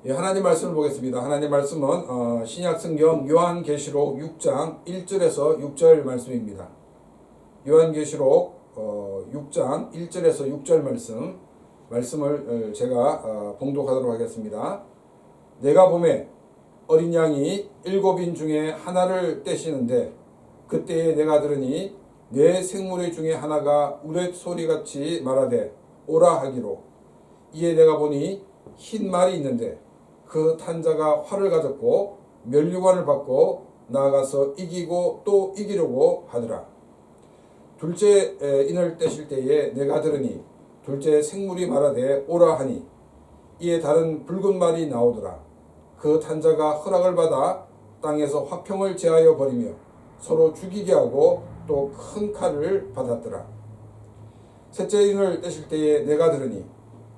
예, 하나님 말씀을 보겠습니다. 하나님 말씀은 신약성경 요한계시록 6장 1절에서 6절 말씀입니다. 요한계시록 6장 1절에서 6절 말씀을 제가 봉독하도록 하겠습니다. 내가 보매 어린 양이 7인 중에 하나를 떼시는데 그때에 내가 들으니 내 생물의 중에 하나가 우렛 소리같이 말하되 오라 하기로, 이에 내가 보니 흰 말이 있는데 그 탄자가 활을 가졌고 면류관을 받고 나아가서 이기고 또 이기려고 하더라. 둘째 인을 떼실 때에 내가 들으니 둘째 생물이 말하되 오라 하니, 이에 다른 붉은 말이 나오더라. 그 탄자가 허락을 받아 땅에서 화평을 제하여 버리며 서로 죽이게 하고 또 큰 칼을 받았더라. 셋째 인을 떼실 때에 내가 들으니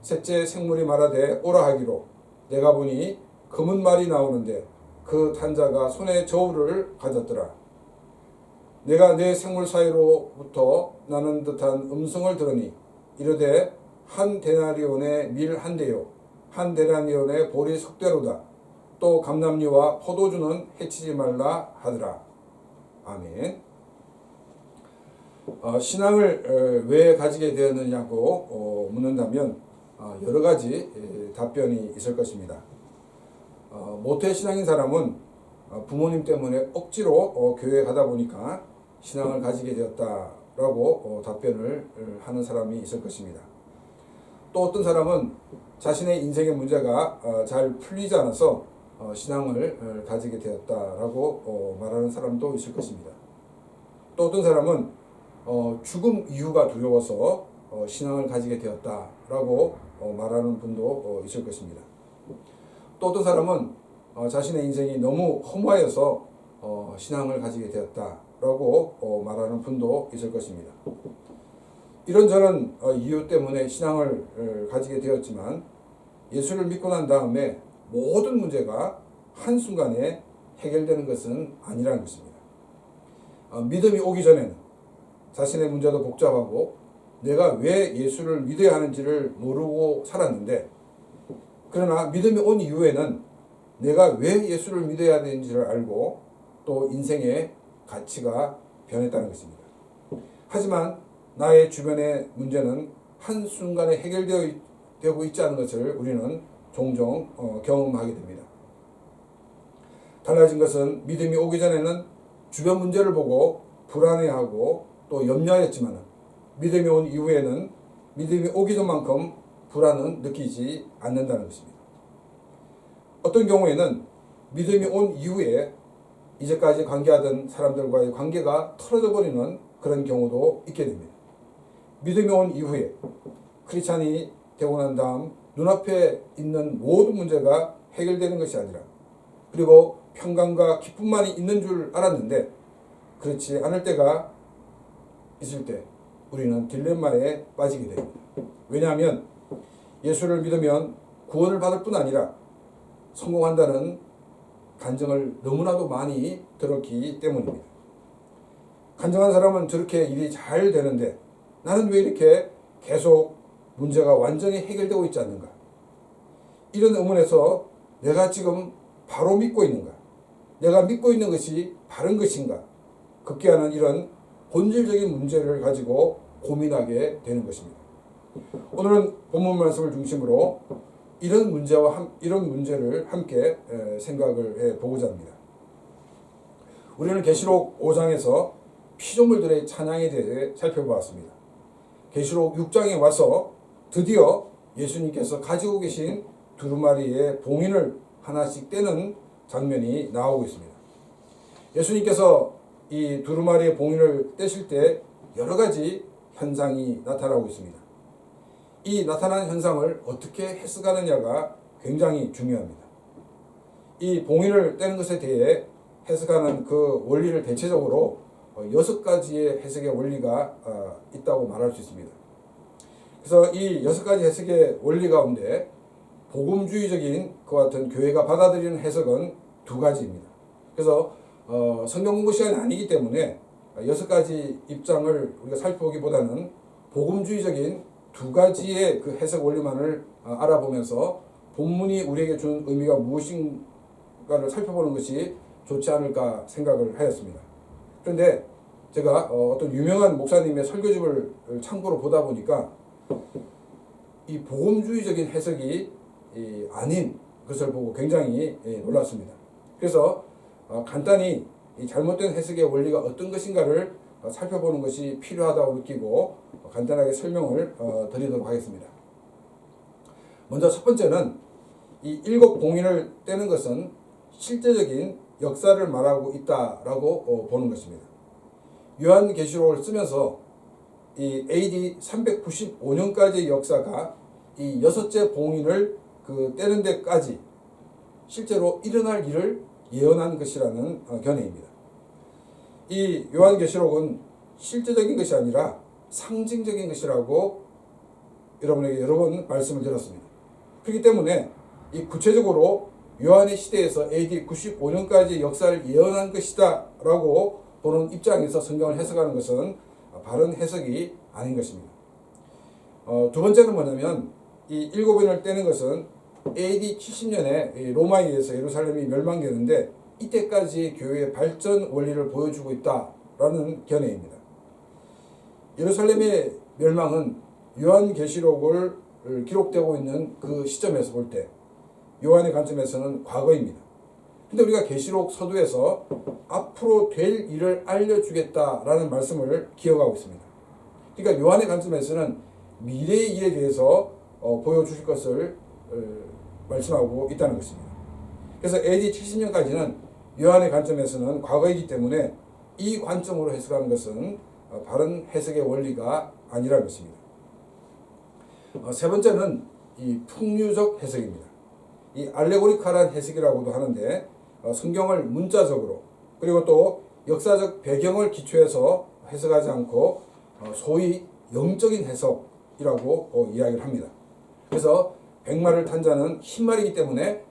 셋째 생물이 말하되 오라 하기로, 내가 보니 검은 말이 나오는데 그 탄자가 손에 저울을 가졌더라. 내가 내 생물 사이로부터 나는 듯한 음성을 들으니 이르되 한 데나리온의 밀 한 대요 한 데나리온의 보리 석대로다. 또 감람류와 포도주는 해치지 말라 하더라. 아멘. 신앙을 왜 가지게 되었느냐고 묻는다면 여러 가지 답변이 있을 것입니다. 모태신앙인 사람은 부모님 때문에 억지로 교회에 가다 보니까 신앙을 가지게 되었다라고 답변을 하는 사람이 있을 것입니다. 또 어떤 사람은 자신의 인생의 문제가 잘 풀리지 않아서 신앙을 가지게 되었다라고 말하는 사람도 있을 것입니다. 또 어떤 사람은 죽음 이유가 두려워서 신앙을 가지게 되었다라고 말하는 분도 있을 것입니다. 또 어떤 사람은 자신의 인생이 너무 허무하여서 신앙을 가지게 되었다라고 말하는 분도 있을 것입니다. 이런저런 이유 때문에 신앙을 가지게 되었지만 예수를 믿고 난 다음에 모든 문제가 한순간에 해결되는 것은 아니라는 것입니다. 믿음이 오기 전에는 자신의 문제도 복잡하고 내가 왜 예수를 믿어야 하는지를 모르고 살았는데, 그러나 믿음이 온 이후에는 내가 왜 예수를 믿어야 되는지를 알고 또 인생의 가치가 변했다는 것입니다. 하지만 나의 주변의 문제는 한순간에 해결되고 있지 않은 것을 우리는 종종 경험하게 됩니다. 달라진 것은 믿음이 오기 전에는 주변 문제를 보고 불안해하고 또 염려하였지만 믿음이 온 이후에는 믿음이 오기 전만큼 불안은 느끼지 않는다는 것입니다. 어떤 경우에는 믿음이 온 이후에 이제까지 관계하던 사람들과의 관계가 틀어져 버리는 그런 경우도 있게 됩니다. 믿음이 온 이후에 크리스찬이 되고 난 다음 눈앞에 있는 모든 문제가 해결되는 것이 아니라, 그리고 평강과 기쁨만이 있는 줄 알았는데 그렇지 않을 때가 있을 때 우리는 딜레마에 빠지게 됩니다. 왜냐하면 예수를 믿으면 구원을 받을 뿐 아니라 성공한다는 간증을 너무나도 많이 들었기 때문입니다. 간증한 사람은 저렇게 일이 잘 되는데 나는 왜 이렇게 계속 문제가 완전히 해결되고 있지 않는가? 이런 의문에서 내가 지금 바로 믿고 있는가? 내가 믿고 있는 것이 바른 것인가? 급기야는 이런 본질적인 문제를 가지고 고민하게 되는 것입니다. 오늘은 본문 말씀을 중심으로 이런 문제를 함께 생각을 해보고자 합니다. 우리는 계시록 5장에서 피조물들의 찬양에 대해 살펴보았습니다. 계시록 6장에 와서 드디어 예수님께서 가지고 계신 두루마리의 봉인을 하나씩 떼는 장면이 나오고 있습니다. 예수님께서 이 두루마리의 봉인을 떼실 때 여러 가지 현상이 나타나고 있습니다. 이 나타나는 현상을 어떻게 해석하느냐가 굉장히 중요합니다. 이 봉인을 떼는 것에 대해 해석하는 그 원리를 대체적으로 6가지의 해석의 원리가 있다고 말할 수 있습니다. 그래서 이 6가지 해석의 원리 가운데 복음주의적인 그와 같은 교회가 받아들이는 해석은 2가지입니다. 그래서 성경 공부 시간이 아니기 때문에 6가지 입장을 우리가 살펴보기보다는 복음주의적인 2가지의 그 해석 원리만을 알아보면서 본문이 우리에게 준 의미가 무엇인가를 살펴보는 것이 좋지 않을까 생각을 하였습니다. 그런데 제가 어떤 유명한 목사님의 설교집을 참고로 보다 보니까 이 복음주의적인 해석이 아닌 것을 보고 굉장히 놀랐습니다. 그래서 간단히 이 잘못된 해석의 원리가 어떤 것인가를 살펴보는 것이 필요하다고 느끼고 간단하게 설명을 드리도록 하겠습니다. 먼저 첫 번째는 이 일곱 봉인을 떼는 것은 실제적인 역사를 말하고 있다라고 보는 것입니다. 요한계시록을 쓰면서 이 AD 395년까지의 역사가 이 여섯째 봉인을 떼는 데까지 실제로 일어날 일을 예언한 것이라는 견해입니다. 이 요한계시록은 실제적인 것이 아니라 상징적인 것이라고 여러분에게 여러 번 말씀을 드렸습니다. 그렇기 때문에 이 구체적으로 요한의 시대에서 AD 95년까지 역사를 예언한 것이다 라고 보는 입장에서 성경을 해석하는 것은 바른 해석이 아닌 것입니다. 두 번째는 뭐냐면 이 일곱인을 떼는 것은 AD 70년에 로마에 의해서 예루살렘이 멸망되는데 이때까지 교회의 발전 원리를 보여주고 있다라는 견해입니다. 예루살렘의 멸망은 요한계시록을 기록되고 있는 그 시점에서 볼 때 요한의 관점에서는 과거입니다. 근데 우리가 계시록 서두에서 앞으로 될 일을 알려주겠다라는 말씀을 기억하고 있습니다. 그러니까 요한의 관점에서는 미래의 일에 대해서 보여주실 것을 말씀하고 있다는 것입니다. 그래서 AD 70년까지는 요한의 관점에서는 과거이기 때문에 이 관점으로 해석하는 것은 바른 해석의 원리가 아니라는 것입니다. 세 번째는 이 풍류적 해석입니다. 이 알레고리칼한 해석이라고도 하는데 성경을 문자적으로 그리고 또 역사적 배경을 기초해서 해석하지 않고 소위 영적인 해석이라고 이야기를 합니다. 그래서 백마를 탄 자는 흰 말이기 때문에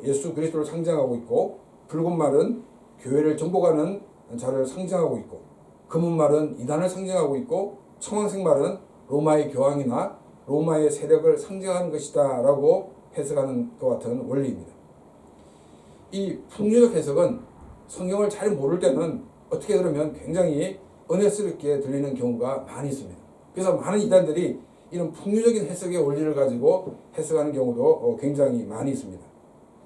예수 그리스도를 상징하고 있고, 붉은 말은 교회를 정복하는 자를 상징하고 있고, 검은 말은 이단을 상징하고 있고, 청황색 말은 로마의 교황이나 로마의 세력을 상징하는 것이다 라고 해석하는 것 같은 원리입니다. 이 풍류적 해석은 성경을 잘 모를 때는 어떻게 들으면 굉장히 은혜스럽게 들리는 경우가 많이 있습니다. 그래서 많은 이단들이 이런 풍류적인 해석의 원리를 가지고 해석하는 경우도 굉장히 많이 있습니다.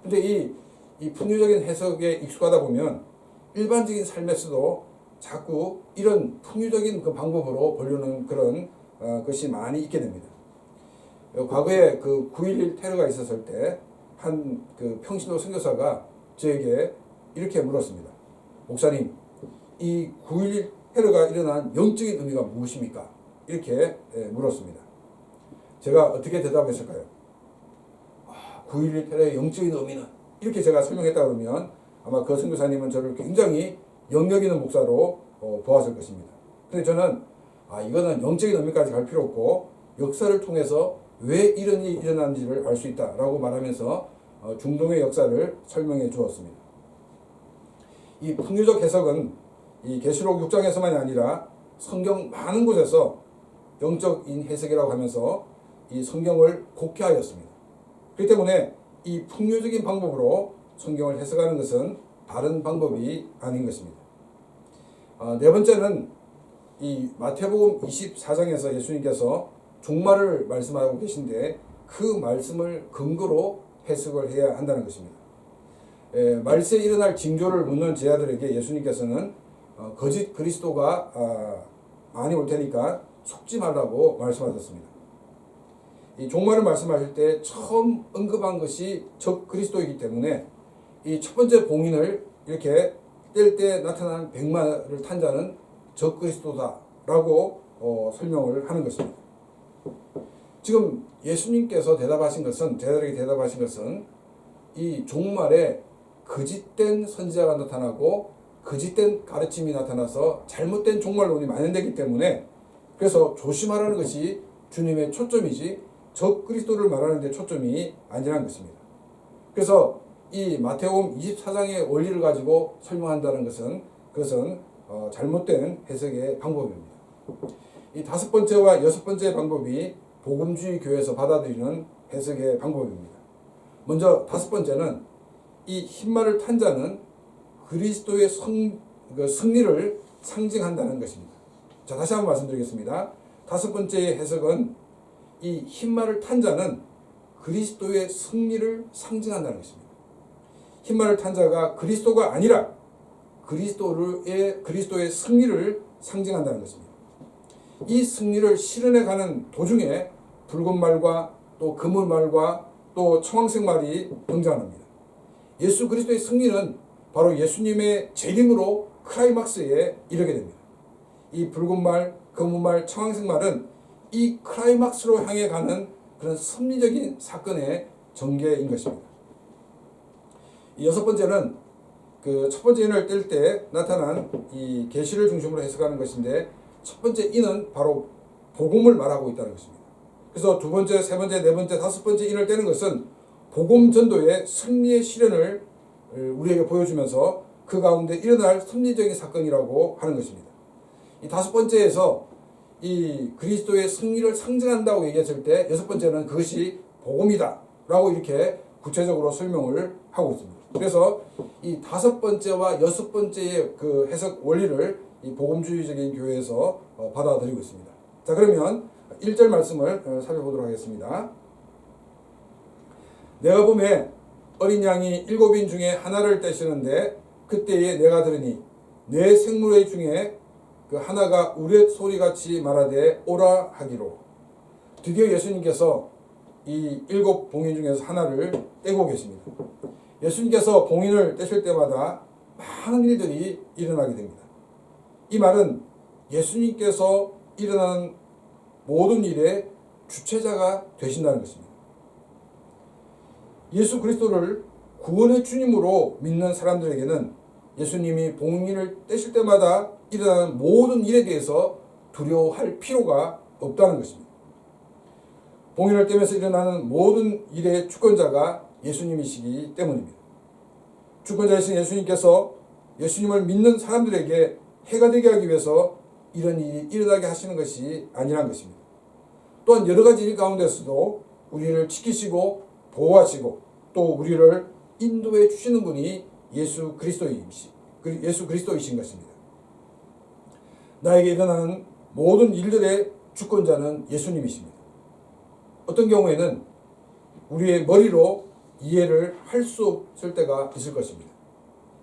그런데 이 풍류적인 해석에 익숙하다 보면 일반적인 삶에서도 자꾸 이런 풍류적인 그 방법으로 보려는 그런 것이 많이 있게 됩니다. 과거에 9.11 테러가 있었을 때 한 평신도 선교사가 저에게 이렇게 물었습니다. 목사님, 이 9.11 테러가 일어난 영적인 의미가 무엇입니까? 이렇게 물었습니다. 제가 어떻게 대답했을까요? 9.11 테러의 영적인 의미는 이렇게 제가 설명했다 그러면 아마 그 선교사님은 저를 굉장히 영역 있는 목사로 보았을 것입니다. 근데 저는 이거는 영적인 의미까지 갈 필요 없고 역사를 통해서 왜 이런 일이 일어났는지를 알 수 있다라고 말하면서 중동의 역사를 설명해 주었습니다. 이 풍류적 해석은 이 계시록 6장에서만이 아니라 성경 많은 곳에서 영적인 해석이라고 하면서 이 성경을 곡해하였습니다. 그렇기 때문에 이 풍류적인 방법으로 성경을 해석하는 것은 바른 방법이 아닌 것입니다. 네 번째는 이 마태복음 24장에서 예수님께서 종말을 말씀하고 계신데 그 말씀을 근거로 해석을 해야 한다는 것입니다. 말세에 일어날 징조를 묻는 제자들에게 예수님께서는 거짓 그리스도가 많이 올 테니까 속지 말라고 말씀하셨습니다. 이 종말을 말씀하실 때 처음 언급한 것이 적 그리스도이기 때문에 이 첫 번째 봉인을 이렇게 뗄 때 나타난 백마를 탄 자는 적 그리스도다라고 설명을 하는 것입니다. 지금 예수님께서 제자들에게 대답하신 것은 이 종말에 거짓된 선지자가 나타나고 거짓된 가르침이 나타나서 잘못된 종말론이 만연되기 때문에 그래서 조심하라는 것이 주님의 초점이지 적 그리스도를 말하는 데 초점이 아니라는 것입니다. 그래서 이 마태복음 24장의 원리를 가지고 설명한다는 것은 그것은 잘못된 해석의 방법입니다. 이 다섯 번째와 여섯 번째 방법이 복음주의 교회에서 받아들이는 해석의 방법입니다. 먼저 다섯 번째는 이 흰말을 탄 자는 그리스도의 승리를 상징한다는 것입니다. 자, 다시 한번 말씀드리겠습니다. 다섯 번째의 해석은 이 흰말을 탄 자는 그리스도의 승리를 상징한다는 것입니다. 흰말을 탄 자가 그리스도가 아니라 그리스도의 승리를 상징한다는 것입니다. 이 승리를 실현해 가는 도중에 붉은 말과 또 검은 말과 또 청황색 말이 등장합니다. 예수 그리스도의 승리는 바로 예수님의 재림으로 클라이막스에 이르게 됩니다. 이 붉은 말, 검은 말, 청황색 말은 이 클라이막스로 향해 가는 그런 섭리적인 사건의 전개인 것입니다. 여섯 번째는 그 첫 번째 인을 뗄 때 나타난 이 계시를 중심으로 해석하는 것인데, 첫 번째 인은 바로 복음을 말하고 있다는 것입니다. 그래서 두 번째, 세 번째, 네 번째, 다섯 번째 인을 떼는 것은 복음 전도의 승리의 실현을 우리에게 보여주면서 그 가운데 일어날 섭리적인 사건이라고 하는 것입니다. 이 다섯 번째에서 이 그리스도의 승리를 상징한다고 얘기했을 때, 여섯 번째는 그것이 복음이다 라고 이렇게 구체적으로 설명을 하고 있습니다. 그래서 이 다섯 번째와 여섯 번째의 그 해석 원리를 이 복음주의적인 교회에서 받아들이고 있습니다. 자, 그러면 1절 말씀을 살펴보도록 하겠습니다. 내가 보매 어린 양이 7인 중에 하나를 떼시는데, 그때에 내가 들으니 네 생물의 중에 그 하나가 우렛 소리같이 말하되 오라 하기로. 드디어 예수님께서 이 7 봉인 중에서 하나를 떼고 계십니다. 예수님께서 봉인을 떼실 때마다 많은 일들이 일어나게 됩니다. 이 말은 예수님께서 일어나는 모든 일의 주체자가 되신다는 것입니다. 예수 그리스도를 구원의 주님으로 믿는 사람들에게는 예수님이 봉인을 떼실 때마다 일어나는 모든 일에 대해서 두려워할 필요가 없다는 것입니다. 봉인을 떼면서 일어나는 모든 일의 주권자가 예수님이시기 때문입니다. 주권자이신 예수님께서 예수님을 믿는 사람들에게 해가 되게 하기 위해서 이런 일이 일어나게 하시는 것이 아니란 것입니다. 또한 여러 가지 일 가운데서도 우리를 지키시고 보호하시고 또 우리를 인도해 주시는 분이 예수 그리스도이신 것입니다. 나에게 일어나는 모든 일들의 주권자는 예수님이십니다. 어떤 경우에는 우리의 머리로 이해를 할 수 없을 때가 있을 것입니다.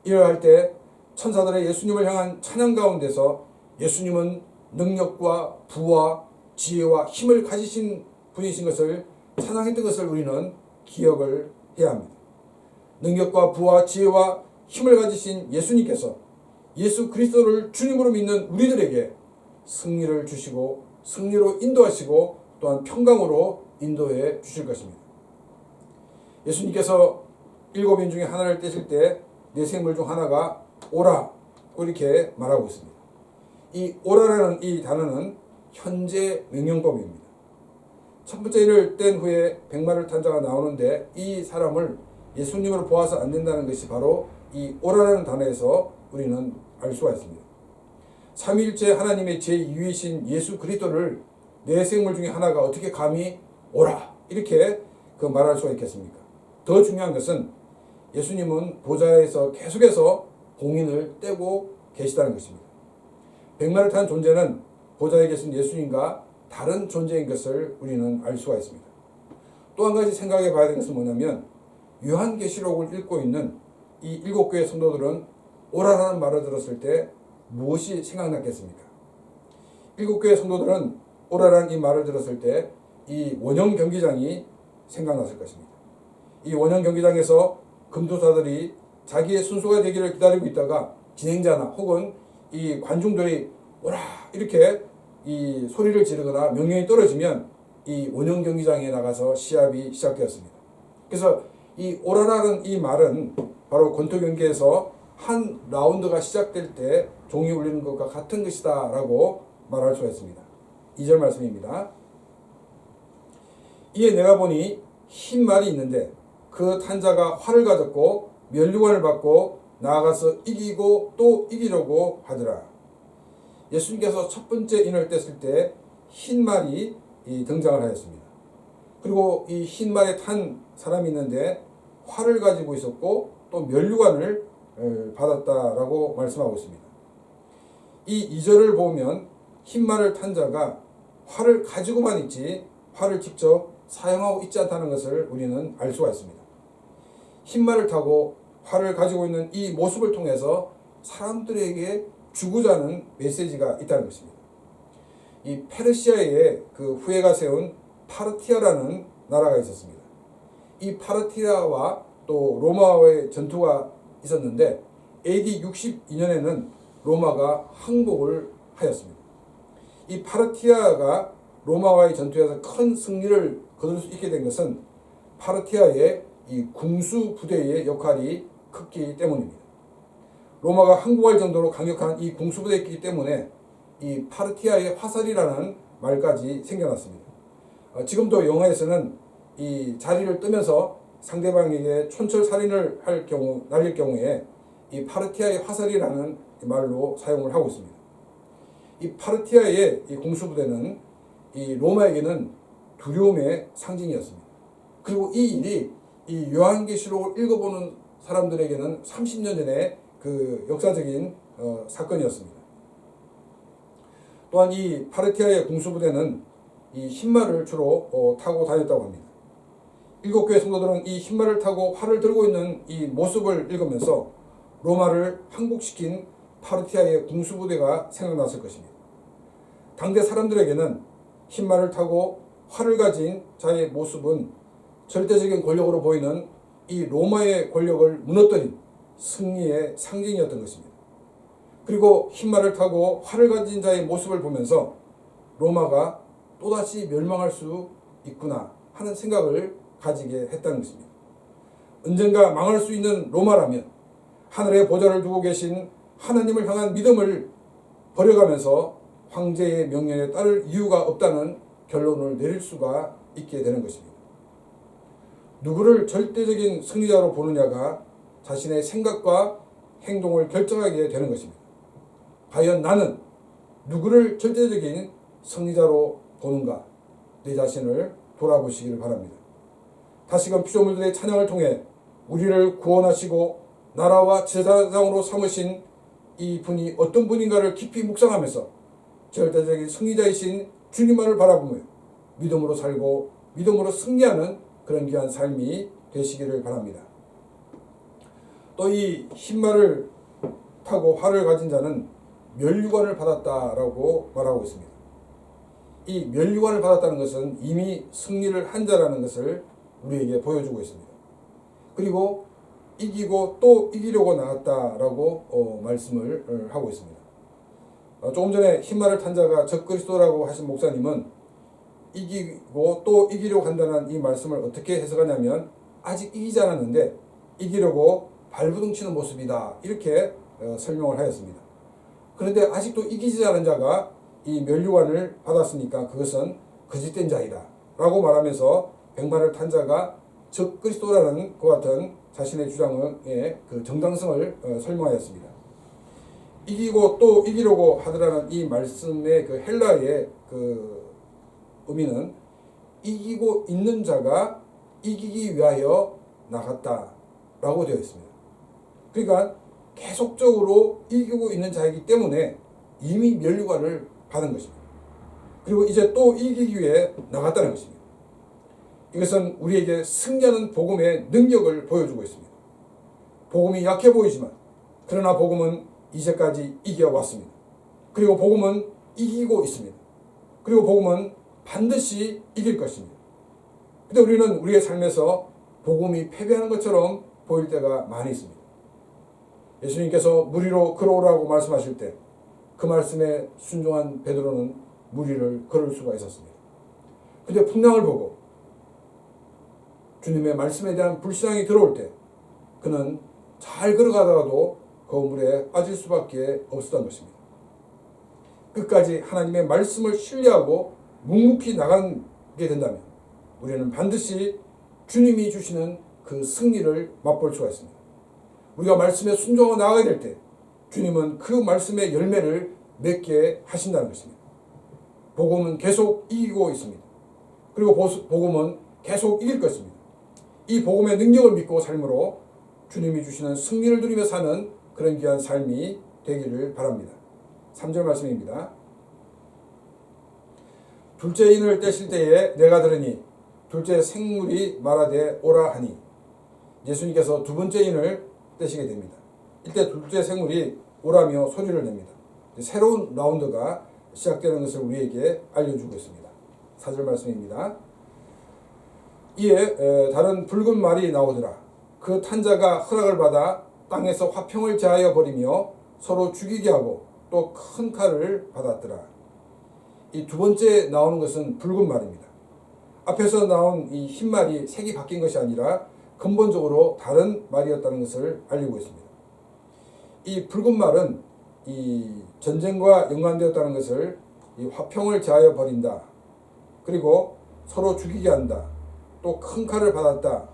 이럴 할 때 천사들의 예수님을 향한 찬양 가운데서 예수님은 능력과 부와 지혜와 힘을 가지신 분이신 것을 찬양했던 것을 우리는 기억을 해야 합니다. 능력과 부와 지혜와 힘을 가지신 예수님께서 예수 그리스도를 주님으로 믿는 우리들에게 승리를 주시고 승리로 인도하시고 또한 평강으로 인도해 주실 것입니다. 예수님께서 7인 중에 하나를 떼실 때 네 생물 중 하나가 오라 이렇게 말하고 있습니다. 이 오라라는 이 단어는 현재 명령법입니다. 첫 번째 인을 뗀 후에 백마를 탄 자가 나오는데, 이 사람을 예수님으로 보아서 안 된다는 것이 바로 이 오라라는 단어에서 우리는 알 수가 있습니다. 삼위일체 하나님의 제2위이신 예수 그리스도를 네 생물 중에 하나가 어떻게 감히 오라 이렇게 말할 수가 있겠습니까? 더 중요한 것은 예수님은 보좌에서 계속해서 봉인을 떼고 계시다는 것입니다. 백마를 탄 존재는 보좌에 계신 예수님과 다른 존재인 것을 우리는 알 수가 있습니다. 또 한 가지 생각해 봐야 되는 것은 뭐냐면, 요한계시록을 읽고 있는 이 7교회 성도들은 오라라는 말을 들었을 때 무엇이 생각났겠습니까? 7교회 성도들은 오라라는 이 말을 들었을 때 이 원형 경기장이 생각났을 것입니다. 이 원형 경기장에서 금투사들이 자기의 순서가 되기를 기다리고 있다가 진행자나 혹은 이 관중들이 오라 이렇게 이 소리를 지르거나 명령이 떨어지면 이 원형 경기장에 나가서 시합이 시작되었습니다. 그래서 이 오라라는 이 말은 바로 권투 경기에서 한 라운드가 시작될 때 종이 울리는 것과 같은 것이다 라고 말할 수가 있습니다. 2절 말씀입니다. 이에 내가 보니 흰 말이 있는데 그 탄 자가 활을 가졌고 면류관을 받고 나아가서 이기고 또 이기려고 하더라. 예수님께서 첫 번째 인을 뗐을 때 흰 말이 등장을 하였습니다. 그리고 이 흰 말에 탄 사람이 있는데 활을 가지고 있었고 또 면류관을 받았다라고 말씀하고 있습니다. 이 2절을 보면 흰말을 탄 자가 활을 가지고만 있지 활을 직접 사용하고 있지 않다는 것을 우리는 알 수가 있습니다. 흰말을 타고 활을 가지고 있는 이 모습을 통해서 사람들에게 주고자 하는 메시지가 있다는 것입니다. 이 페르시아의 그 후예가 세운 파르티아라는 나라가 있었습니다. 이 파르티아와 또 로마와의 전투가 있었는데 AD 62년에는 로마가 항복을 하였습니다. 이 파르티아가 로마와의 전투에서 큰 승리를 거둘 수 있게 된 것은 파르티아의 이 궁수 부대의 역할이 컸기 때문입니다. 로마가 항복할 정도로 강력한 이 궁수 부대였기 때문에 이 파르티아의 화살이라는 말까지 생겨났습니다. 지금도 영화에서는 이 자리를 뜨면서 상대방에게 촌철살인을 할 경우, 날릴 경우에 이 파르티아의 화살이라는 말로 사용을 하고 있습니다. 이 파르티아의 이 공수부대는 이 로마에게는 두려움의 상징이었습니다. 그리고 이 일이 이 요한계시록을 읽어보는 사람들에게는 30년 전에 그 역사적인 사건이었습니다. 또한 이 파르티아의 공수부대는 이 흰말을 주로 타고 다녔다고 합니다. 7교회 성도들은 이 흰말을 타고 활을 들고 있는 이 모습을 읽으면서 로마를 항복시킨 파르티아의 공수부대가 생각났을 것입니다. 당대 사람들에게는 흰말을 타고 활을 가진 자의 모습은 절대적인 권력으로 보이는 이 로마의 권력을 무너뜨린 승리의 상징이었던 것입니다. 그리고 흰말을 타고 활을 가진 자의 모습을 보면서 로마가 또다시 멸망할 수 있구나 하는 생각을 가지게 했다는 것입니다. 언젠가 망할 수 있는 로마라면 하늘에 보좌를 두고 계신 하나님을 향한 믿음을 버려가면서 황제의 명령에 따를 이유가 없다는 결론을 내릴 수가 있게 되는 것입니다. 누구를 절대적인 승리자로 보느냐가 자신의 생각과 행동을 결정하게 되는 것입니다. 과연 나는 누구를 절대적인 승리자로 보는가? 내 자신을 돌아보시기를 바랍니다. 다시금 피조물들의 찬양을 통해 우리를 구원하시고 나라와 제사장으로 삼으신 이 분이 어떤 분인가를 깊이 묵상하면서 절대적인 승리자이신 주님만을 바라보며 믿음으로 살고 믿음으로 승리하는 그런 귀한 삶이 되시기를 바랍니다. 또 이 흰말을 타고 활을 가진 자는 면류관을 받았다라고 말하고 있습니다. 이 면류관을 받았다는 것은 이미 승리를 한 자라는 것을 우리에게 보여주고 있습니다. 그리고 이기고 또 이기려고 나갔다라고 말씀을 하고 있습니다. 조금 전에 흰말을 탄 자가 적그리스도라고 하신 목사님은 이기고 또 이기려고 한다는 이 말씀을 어떻게 해석하냐면 아직 이기지 않았는데 이기려고 발버둥 치는 모습이다 이렇게 설명을 하였습니다. 그런데 아직도 이기지 않은 자가 이 면류관을 받았으니까 그것은 거짓된 자이다 라고 말하면서 백마를 탄 자가 적그리스도라는 것 같은 자신의 주장의 그 정당성을 설명하였습니다. 이기고 또 이기려고 하더라는 이 말씀의 그 헬라의 그 의미는 이기고 있는 자가 이기기 위하여 나갔다라고 되어 있습니다. 그러니까 계속적으로 이기고 있는 자이기 때문에 이미 면류관을 받은 것입니다. 그리고 이제 또 이기기 위해 나갔다는 것입니다. 이것은 우리에게 승리하는 복음의 능력을 보여주고 있습니다. 복음이 약해 보이지만 그러나 복음은 이제까지 이겨왔습니다. 그리고 복음은 이기고 있습니다. 그리고 복음은 반드시 이길 것입니다. 근데 우리는 우리의 삶에서 복음이 패배하는 것처럼 보일 때가 많이 있습니다. 예수님께서 물 위로 걸어오라고 말씀하실 때 그 말씀에 순종한 베드로는 물 위를 걸을 수가 있었습니다. 근데 풍랑을 보고 주님의 말씀에 대한 불신앙이 들어올 때 그는 잘 걸어가다가도 그 물에 빠질 수밖에 없었던 것입니다. 끝까지 하나님의 말씀을 신뢰하고 묵묵히 나가게 된다면 우리는 반드시 주님이 주시는 그 승리를 맛볼 수가 있습니다. 우리가 말씀에 순종하고 나가게 될 때 주님은 그 말씀의 열매를 맺게 하신다는 것입니다. 복음은 계속 이기고 있습니다. 그리고 복음은 계속 이길 것입니다. 이 복음의 능력을 믿고 삶으로 주님이 주시는 승리를 누리며 사는 그런 귀한 삶이 되기를 바랍니다. 3절 말씀입니다. 둘째 인을 떼실 때에 내가 들으니 둘째 생물이 말하되 오라 하니, 예수님께서 두 번째 인을 떼시게 됩니다. 이때 둘째 생물이 오라며 소리를 냅니다. 새로운 라운드가 시작되는 것을 우리에게 알려주고 있습니다. 4절 말씀입니다. 이에 다른 붉은 말이 나오더라. 그 탄자가 허락을 받아 땅에서 화평을 제하여 버리며 서로 죽이게 하고 또 큰 칼을 받았더라. 이 두 번째 나오는 것은 붉은 말입니다. 앞에서 나온 이 흰 말이 색이 바뀐 것이 아니라 근본적으로 다른 말이었다는 것을 알리고 있습니다. 이 붉은 말은 이 전쟁과 연관되었다는 것을, 이 화평을 제하여 버린다, 그리고 서로 죽이게 한다, 또 큰 칼을 받았다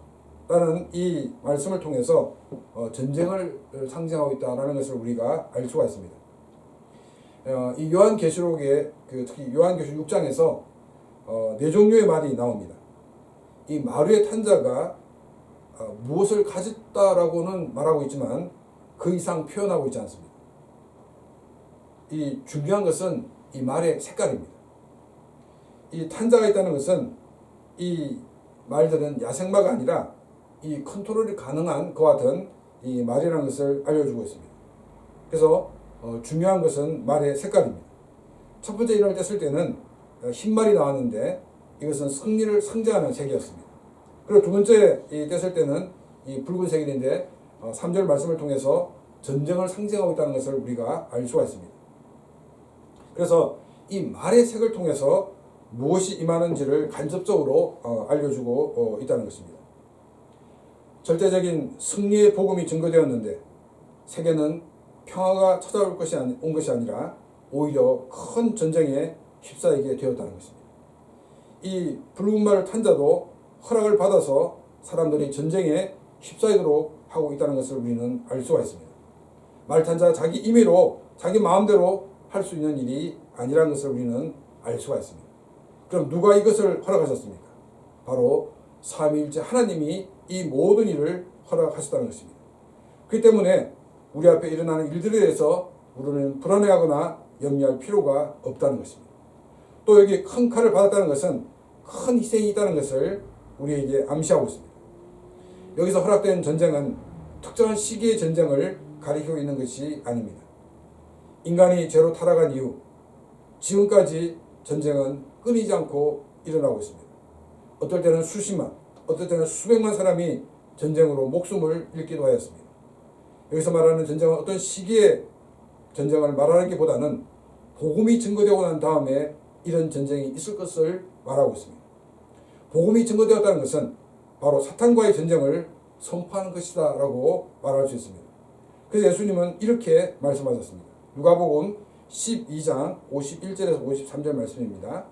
라는 이 말씀을 통해서 전쟁을 상징하고 있다라는 것을 우리가 알 수가 있습니다. 이 요한계시록에 특히 요한계시록 6장에서 네 종류의 말이 나옵니다. 이 마루의 탄자가 무엇을 가졌다라고는 말하고 있지만 그 이상 표현하고 있지 않습니다. 이 중요한 것은 이 말의 색깔입니다. 이 탄자가 있다는 것은 이 말들은 야생마가 아니라 이 컨트롤이 가능한 그와 같은 이 말이라는 것을 알려주고 있습니다. 그래서 중요한 것은 말의 색깔입니다. 첫 번째 인을 뗐을 때는 흰 말이 나왔는데 이것은 승리를 상징하는 색이었습니다. 그리고 두 번째 뗐을 때는 이 붉은색인데 3절 말씀을 통해서 전쟁을 상징하고 있다는 것을 우리가 알 수가 있습니다. 그래서 이 말의 색을 통해서 무엇이 임하는지를 간접적으로 알려주고 있다는 것입니다. 절대적인 승리의 복음이 증거되었는데 세계는 평화가 찾아올 것이 온 것이 아니라 오히려 큰 전쟁에 휩싸이게 되었다는 것입니다. 이 붉은 말 탄자도 허락을 받아서 사람들이 전쟁에 휩싸이도록 하고 있다는 것을 우리는 알 수가 있습니다. 말 탄자 자기 임의로 자기 마음대로 할 수 있는 일이 아니라는 것을 우리는 알 수가 있습니다. 그럼 누가 이것을 허락하셨습니까? 바로 삼위일체 하나님이 이 모든 일을 허락하셨다는 것입니다. 그렇기 때문에 우리 앞에 일어나는 일들에 대해서 우리는 불안해하거나 염려할 필요가 없다는 것입니다. 또 여기 큰 칼을 받았다는 것은 큰 희생이 있다는 것을 우리에게 암시하고 있습니다. 여기서 허락된 전쟁은 특정한 시기의 전쟁을 가리키고 있는 것이 아닙니다. 인간이 죄로 타락한 이후 지금까지 전쟁은 끊이지 않고 일어나고 있습니다. 어떨 때는 수십만, 어떨 때는 수백만 사람이 전쟁으로 목숨을 잃기도 하였습니다. 여기서 말하는 전쟁은 어떤 시기의 전쟁을 말하기보다는 복음이 증거되고 난 다음에 이런 전쟁이 있을 것을 말하고 있습니다. 복음이 증거되었다는 것은 바로 사탄과의 전쟁을 선포하는 것이다 라고 말할 수 있습니다. 그래서 예수님은 이렇게 말씀하셨습니다. 누가복음 12장 51절에서 53절 말씀입니다.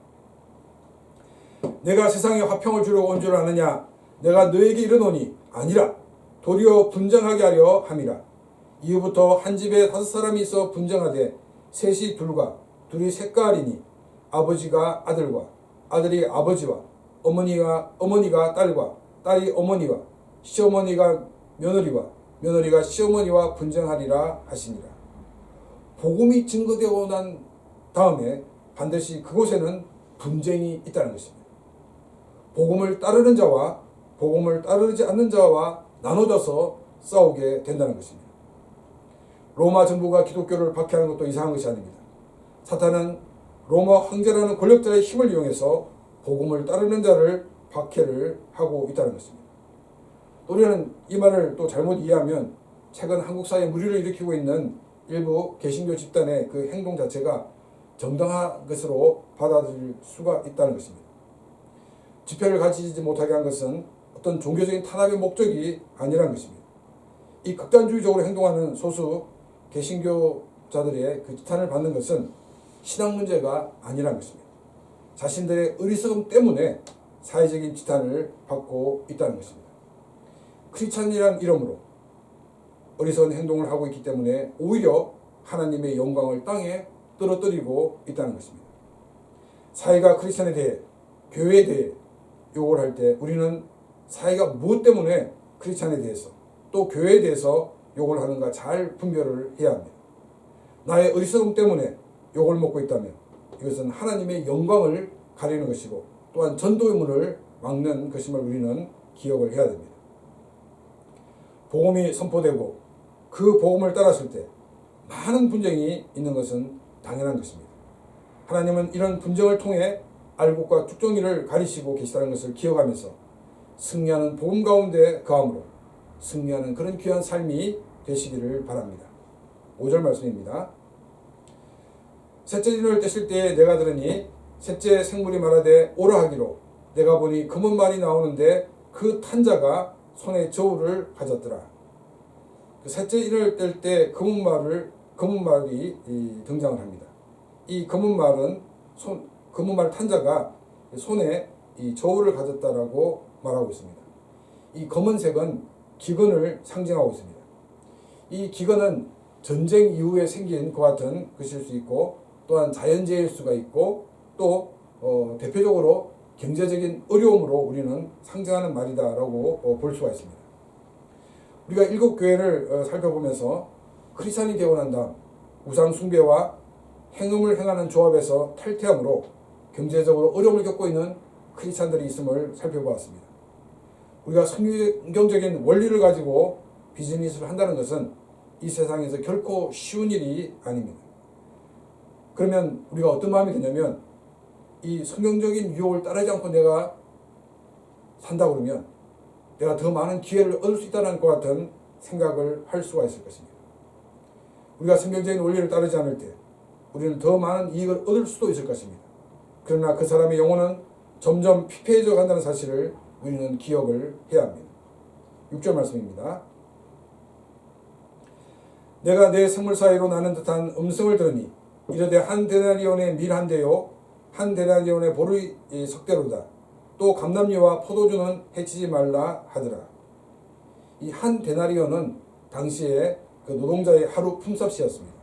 내가 세상에 화평을 주려고 온 줄 아느냐? 내가 너에게 이르노니 아니라 도리어 분쟁하게 하려 함이라. 이후부터 한 집에 5사람이 있어 분쟁하되 셋이 둘과 둘이 셋가리니 아버지가 아들과 아들이 아버지와 어머니가 딸과 딸이 어머니와 시어머니가 며느리와 며느리가 시어머니와 분쟁하리라 하시니라. 복음이 증거되고 난 다음에 반드시 그곳에는 분쟁이 있다는 것입니다. 복음을 따르는 자와 복음을 따르지 않는 자와 나눠져서 싸우게 된다는 것입니다. 로마 정부가 기독교를 박해하는 것도 이상한 것이 아닙니다. 사탄은 로마 황제라는 권력자의 힘을 이용해서 복음을 따르는 자를 박해를 하고 있다는 것입니다. 우리는 이 말을 또 잘못 이해하면 최근 한국 사회에 무리를 일으키고 있는 일부 개신교 집단의 그 행동 자체가 정당한 것으로 받아들일 수가 있다는 것입니다. 집회를 가지지 못하게 한 것은 어떤 종교적인 탄압의 목적이 아니라는 것입니다. 이 극단주의적으로 행동하는 소수 개신교자들의 그 지탄을 받는 것은 신앙 문제가 아니라는 것입니다. 자신들의 어리석음 때문에 사회적인 지탄을 받고 있다는 것입니다. 크리스찬이라는 이름으로 어리석은 행동을 하고 있기 때문에 오히려 하나님의 영광을 땅에 떨어뜨리고 있다는 것입니다. 사회가 크리스찬에 대해, 교회에 대해 욕을 할 때 우리는 사회가 무엇 때문에 크리스찬에 대해서 또 교회에 대해서 욕을 하는가 잘 분별을 해야 합니다. 나의 어리석음 때문에 욕을 먹고 있다면 이것은 하나님의 영광을 가리는 것이고 또한 전도의 문을 막는 것임을 우리는 기억을 해야 됩니다. 복음이 선포되고 그 복음을 따랐을 때 많은 분쟁이 있는 것은 당연한 것입니다. 하나님은 이런 분쟁을 통해 알곡과 쭉정이를 가리시고 계시다는 것을 기억하면서 승리하는 복음 가운데 거함으로 승리하는 그런 귀한 삶이 되시기를 바랍니다. 5절 말씀입니다. 셋째 진을 떼실 때에 내가 들으니 셋째 생물이 말하되 오라 하기로 내가 보니 검은 말이 나오는데 그 탄자가 손에 저울을 가졌더라. 셋째 인을 뗄 때 검은 말이 등장을 합니다. 이 검은 말 탄자가 손에 이 저울을 가졌다라고 말하고 있습니다. 이 검은색은 기근을 상징하고 있습니다. 이 기근은 전쟁 이후에 생긴 것 같은 것일 수 있고 또한 자연재해일 수가 있고 또 대표적으로 경제적인 어려움으로 우리는 상징하는 말이다라고 볼 수가 있습니다. 우리가 일곱 교회를 살펴보면서 크리스찬이 되고 난 다음 우상 숭배와 행음을 행하는 조합에서 탈퇴함으로 경제적으로 어려움을 겪고 있는 크리스찬들이 있음을 살펴보았습니다. 우리가 성경적인 원리를 가지고 비즈니스를 한다는 것은 이 세상에서 결코 쉬운 일이 아닙니다. 그러면 우리가 어떤 마음이 드냐면 이 성경적인 유혹을 따르지 않고 내가 산다 그러면 내가 더 많은 기회를 얻을 수 있다는 것 같은 생각을 할 수가 있을 것입니다. 우리가 성경적인 원리를 따르지 않을 때 우리는 더 많은 이익을 얻을 수도 있을 것입니다. 그러나 그 사람의 영혼은 점점 피폐해져 간다는 사실을 우리는 기억을 해야 합니다. 6절 말씀입니다. 내가 내 생물 사이로 나는 듯한 음성을 들으니 이르되 한 데나리온의 밀 한 대요 한 데나리온의 보리 석대로다. 또 감람류와 포도주는 해치지 말라 하더라. 이 한 데나리온은 당시에 그 노동자의 하루 품삯이었습니다.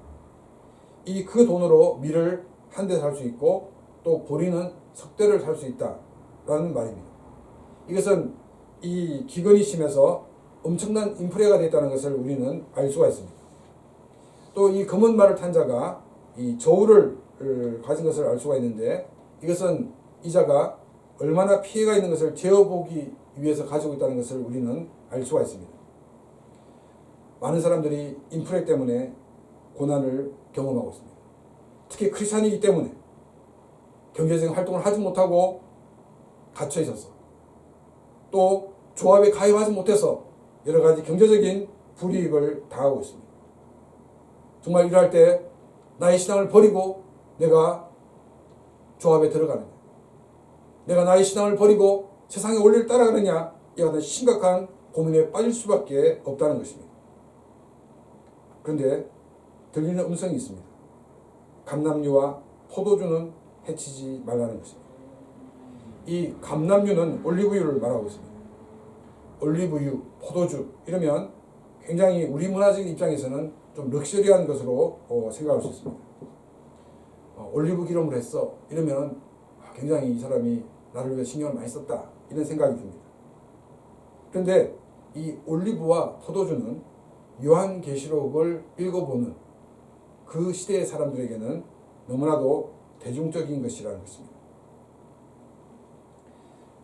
이 그 돈으로 밀을 한 대 살 수 있고 또 보리는 석대를 살 수 있다라는 말입니다. 이것은 이 기근이 심해서 엄청난 인플레가 됐다는 것을 우리는 알 수가 있습니다. 또 이 검은 말을 탄 자가 이 저울을 가진 것을 알 수가 있는데 이것은 이 자가 얼마나 피해가 있는 것을 재어보기 위해서 가지고 있다는 것을 우리는 알 수가 있습니다. 많은 사람들이 인플레 때문에 고난을 경험하고 있습니다. 특히 크리스찬이기 때문에 경제적인 활동을 하지 못하고 갇혀 있어서 또 조합에 가입하지 못해서 여러 가지 경제적인 불이익을 당하고 있습니다. 정말 이럴 때 나의 신앙을 버리고 내가 조합에 들어가느냐, 내가 나의 신앙을 버리고 세상의 원리를 따라가느냐, 이 같은 심각한 고민에 빠질 수밖에 없다는 것입니다. 그런데 들리는 음성이 있습니다. 감람류와 포도주는 해치지 말라는 것입니다. 이 감람류는 올리브유를 말하고 있습니다. 올리브유, 포도주 이러면 굉장히 우리 문화적인 입장에서는 좀 럭셔리한 것으로 생각할 수 있습니다. 올리브 기름을 했어 이러면 굉장히 이 사람이 나를 위해 신경을 많이 썼다 이런 생각이 듭니다. 그런데 이 올리브와 포도주는 요한계시록을 읽어보는 그 시대의 사람들에게는 너무나도 대중적인 것이라는 것입니다.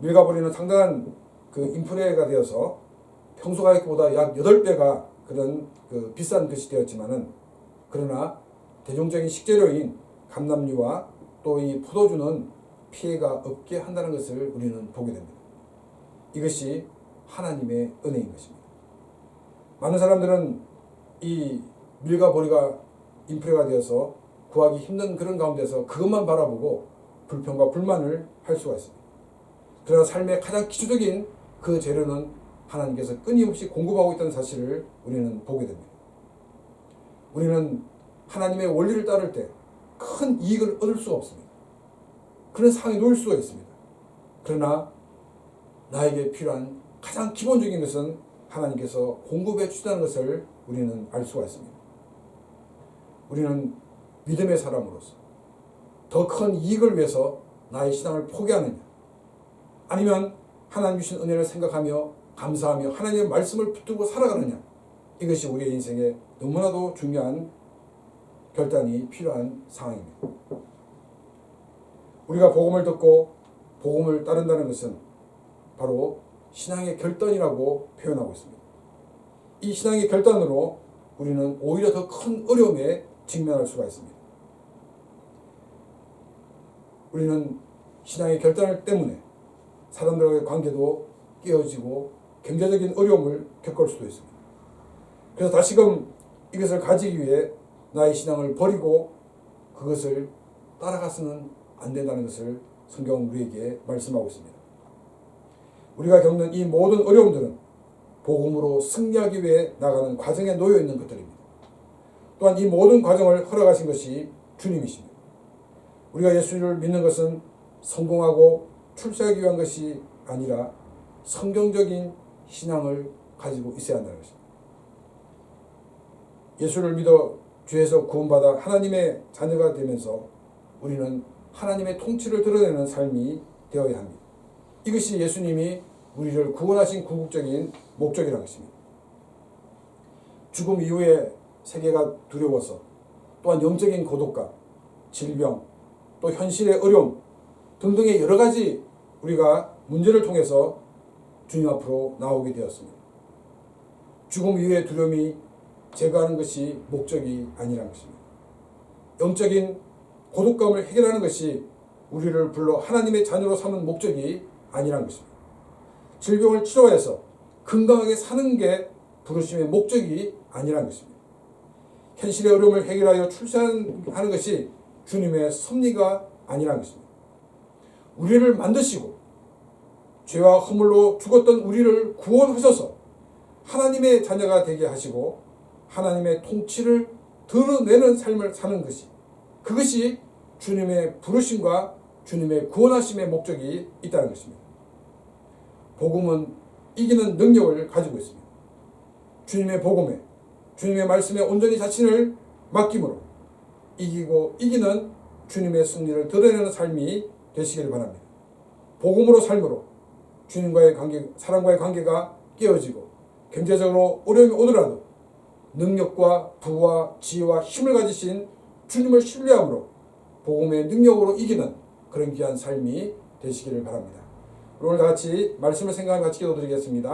밀과 보리는 상당한 그 인플레가 되어서 평소 가격보다 약 8배가 그런 그 비싼 것이 되었지만은 그러나 대중적인 식재료인 감람류와 또 이 포도주는 피해가 없게 한다는 것을 우리는 보게 됩니다. 이것이 하나님의 은혜인 것입니다. 많은 사람들은 이 밀과 보리가 인플레가 되어서 구하기 힘든 그런 가운데서 그것만 바라보고 불평과 불만을 할 수가 있습니다. 그러나 삶의 가장 기초적인 그 재료는 하나님께서 끊임없이 공급하고 있다는 사실을 우리는 보게 됩니다. 우리는 하나님의 원리를 따를 때 큰 이익을 얻을 수가 없습니다. 그런 상황에 놓일 수가 있습니다. 그러나 나에게 필요한 가장 기본적인 것은 하나님께서 공급해 주시다는 것을 우리는 알 수가 있습니다. 우리는 믿음의 사람으로서 더 큰 이익을 위해서 나의 신앙을 포기하느냐, 아니면 하나님 주신 은혜를 생각하며 감사하며 하나님의 말씀을 붙들고 살아가느냐, 이것이 우리의 인생에 너무나도 중요한 결단이 필요한 상황입니다. 우리가 복음을 듣고 복음을 따른다는 것은 바로 신앙의 결단이라고 표현하고 있습니다. 이 신앙의 결단으로 우리는 오히려 더 큰 어려움에 직면할 수가 있습니다. 우리는 신앙의 결단 때문에 사람들과의 관계도 깨어지고 경제적인 어려움을 겪을 수도 있습니다. 그래서 다시금 이것을 가지기 위해 나의 신앙을 버리고 그것을 따라가서는 안 된다는 것을 성경은 우리에게 말씀하고 있습니다. 우리가 겪는 이 모든 어려움들은 복음으로 승리하기 위해 나가는 과정에 놓여 있는 것들입니다. 또한 이 모든 과정을 허락하신 것이 주님이십니다. 우리가 예수를 믿는 것은 성공하고 출세하기 위한 것이 아니라 성경적인 신앙을 가지고 있어야 한다는 것입니다. 예수를 믿어 죄에서 구원받아 하나님의 자녀가 되면서 우리는 하나님의 통치를 드러내는 삶이 되어야 합니다. 이것이 예수님이 우리를 구원하신 궁극적인 목적이라는 것입니다. 죽음 이후에 세계가 두려워서 또한 영적인 고독감, 질병, 또 현실의 어려움 등등의 여러 가지 우리가 문제를 통해서 주님 앞으로 나오게 되었습니다. 죽음 이후의 두려움이 제거하는 것이 목적이 아니라는 것입니다. 영적인 고독감을 해결하는 것이 우리를 불러 하나님의 자녀로 삼은 목적이 아니라는 것입니다. 질병을 치료해서 건강하게 사는 게 부르심의 목적이 아니라는 것입니다. 현실의 어려움을 해결하여 출세하는 것이 주님의 섭리가 아니라는 것입니다. 우리를 만드시고 죄와 허물로 죽었던 우리를 구원하셔서 하나님의 자녀가 되게 하시고 하나님의 통치를 드러내는 삶을 사는 것이, 그것이 주님의 부르심과 주님의 구원하심의 목적이 있다는 것입니다. 복음은 이기는 능력을 가지고 있습니다. 주님의 복음에, 주님의 말씀에 온전히 자신을 맡김으로 이기고 이기는 주님의 승리를 드러내는 삶이 되시기를 바랍니다. 복음으로 삶으로 주님과의 관계, 사람과의 관계가 깨어지고 경제적으로 어려움이 오더라도 능력과 부와 지혜와 힘을 가지신 주님을 신뢰함으로 복음의 능력으로 이기는 그런 귀한 삶이 되시기를 바랍니다. 오늘 다 같이 말씀을 생각하며 같이 기도드리겠습니다.